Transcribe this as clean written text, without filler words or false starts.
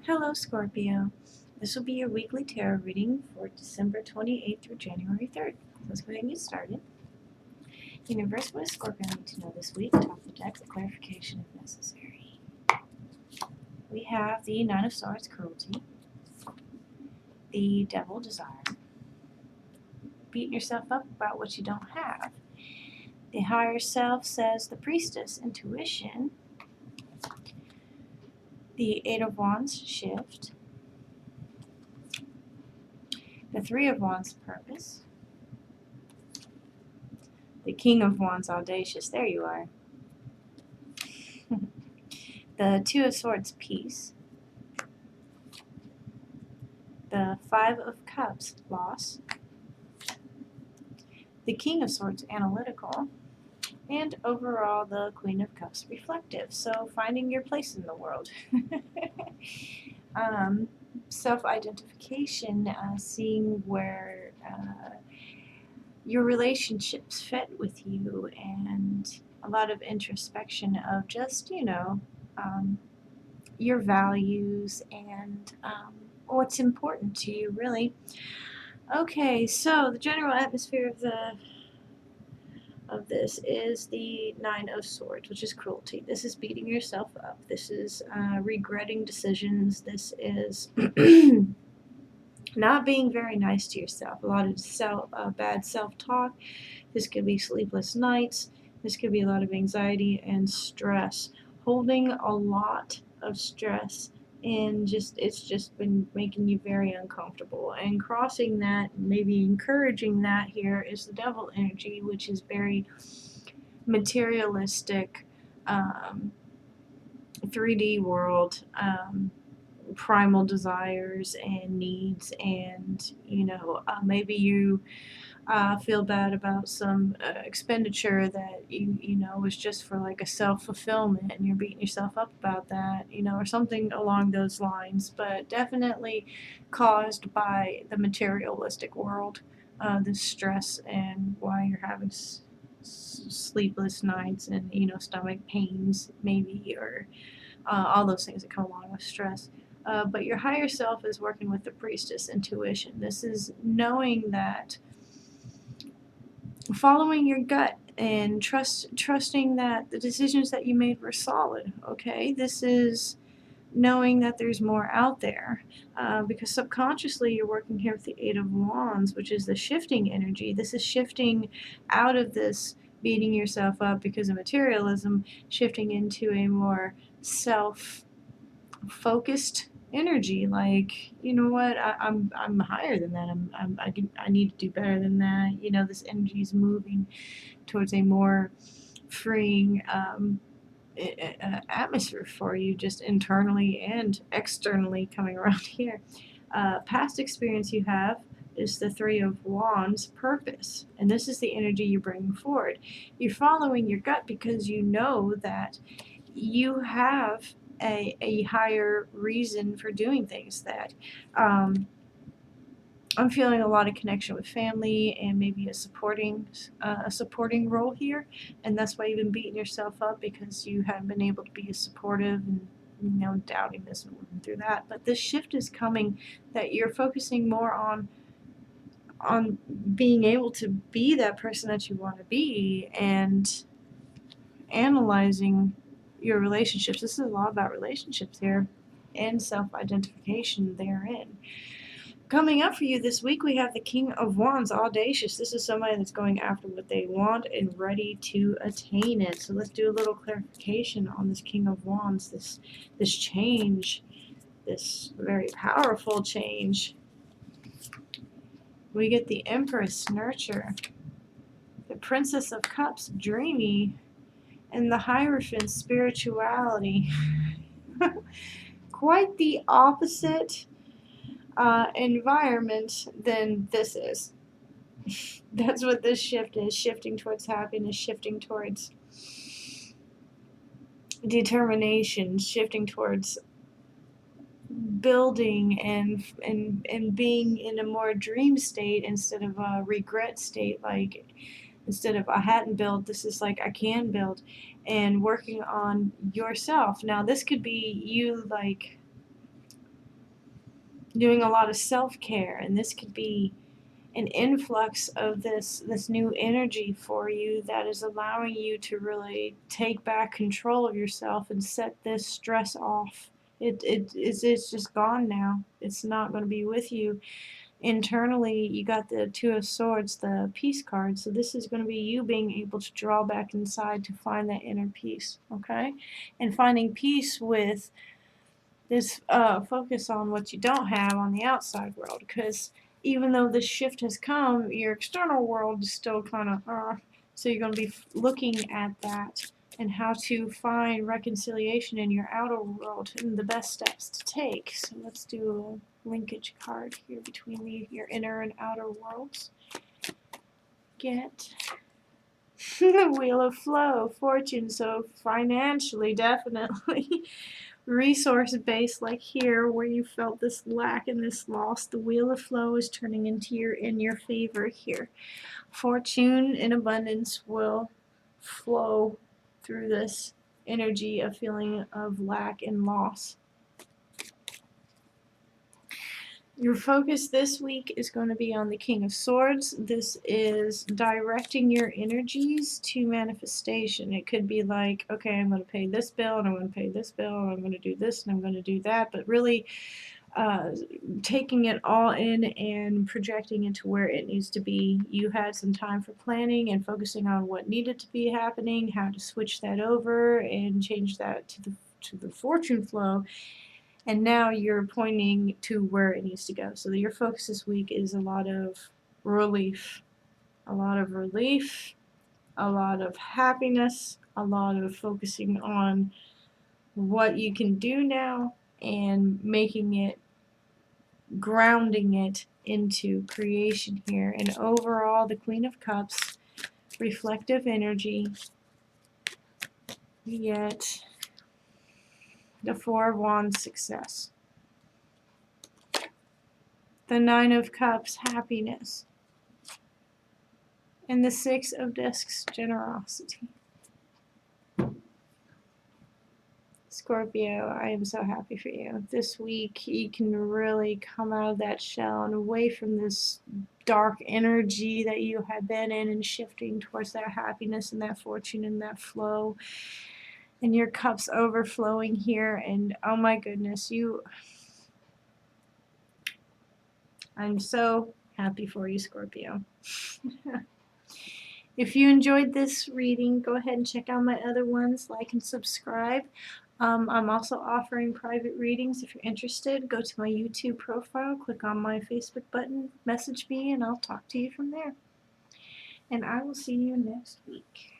Hello, Scorpio. This will be your weekly tarot reading for December 28th through January 3rd. Let's go ahead and get started. Universe, what does Scorpio need to know this week? Top of the deck for clarification if necessary. We have the Nine of Swords, cruelty, the Devil, desire, beating yourself up about what you don't have. The higher self says the Priestess, intuition, the Eight of Wands, shift, the Three of Wands, purpose, the King of Wands, audacious, there you are, the Two of Swords, peace, the Five of Cups, loss, the King of Swords, analytical, and overall the Queen of Cups, reflective. So finding your place in the world. Self-identification, seeing where your relationships fit with you, and a lot of introspection of just, your values and what's important to you, really. Okay, so the general atmosphere of this is the Nine of Swords, which is cruelty. This is beating yourself up. This is regretting decisions. This is not being very nice to yourself. A lot of bad self-talk. This could be sleepless nights. This could be a lot of anxiety and stress. Holding a lot of stress, and it's just been making you very uncomfortable. And crossing that, maybe encouraging that here, is the Devil energy, which is very materialistic, 3D world, primal desires and needs, and maybe you feel bad about some expenditure that was just for like a self-fulfillment, and you're beating yourself up about that, or something along those lines, but definitely caused by the materialistic world, the stress, and why you're having sleepless nights and stomach pains maybe, or all those things that come along with stress. But your higher self is working with the Priestess, intuition. This is knowing that, following your gut, and trusting that the decisions that you made were solid. Okay, this is knowing that there's more out there, because subconsciously you're working here with the Eight of Wands, which is the shifting energy. This is shifting out of this beating yourself up because of materialism, shifting into a more self-focused energy. Like, you know what, I'm higher than that. I need to do better than that. This energy is moving towards a more freeing atmosphere for you, just internally and externally, coming around here. Past experience you have is the Three of Wands, purpose, and this is the energy you're bringing forward. You're following your gut because you know that you have a higher reason for doing things. That I'm feeling a lot of connection with family, and maybe a supporting role here, and that's why you've been beating yourself up, because you haven't been able to be as supportive, and doubting this and moving through that. But this shift is coming, that you're focusing more on being able to be that person that you want to be, and analyzing your relationships. This is a lot about relationships here, and self-identification therein. Coming up for you this week, we have the King of Wands, audacious. This is somebody that's going after what they want and ready to attain it. So let's do a little clarification on this King of Wands, this change, this very powerful change. We get the Empress, nurture, the Princess of Cups, dreamy, and the Hierophant, spirituality. Quite the opposite environment than this is. That's what this shift is, shifting towards happiness, shifting towards determination, shifting towards building and being in a more dream state instead of a regret state. Like, instead of I hadn't built, this is like I can build, and working on yourself. Now this could be you, like doing a lot of self-care, and this could be an influx of this new energy for you that is allowing you to really take back control of yourself and set this stress off. It's just gone now. It's not going to be with you. Internally, you got the Two of Swords, the peace card, so this is going to be you being able to draw back inside to find that inner peace, okay? And finding peace with this focus on what you don't have on the outside world, because even though this shift has come, your external world is still kind of so you're going to be looking at that and how to find reconciliation in your outer world and the best steps to take. So let's do a linkage card here between your inner and outer worlds. Get the Wheel of Flow, Fortune, so financially definitely. Resource based, like here where you felt this lack and this loss, the Wheel of Flow is turning into in your favor here. Fortune and abundance will flow through this energy of feeling of lack and loss. Your focus this week is going to be on the King of Swords. This is directing your energies to manifestation. It could be like, okay, I'm going to pay this bill, and I'm going to pay this bill, and I'm going to do this, and I'm going to do that, but really taking it all in and projecting it to where it needs to be. You had some time for planning and focusing on what needed to be happening, how to switch that over and change that to the fortune flow. And now you're pointing to where it needs to go. So your focus this week is a lot of relief, a lot of relief, a lot of happiness, a lot of focusing on what you can do now and making it, grounding it into creation here. And overall, the Queen of Cups, reflective energy, yet the Four of Wands, success. The Nine of Cups, happiness. And the Six of Discs, generosity. Scorpio, I am so happy for you. This week, you can really come out of that shell and away from this dark energy that you have been in and shifting towards that happiness and that fortune and that flow. And your cup's overflowing here, and oh my goodness, I'm so happy for you, Scorpio. If you enjoyed this reading, go ahead and check out my other ones, like and subscribe. I'm also offering private readings. If you're interested, go to my YouTube profile, click on my Facebook button, message me, and I'll talk to you from there. And I will see you next week.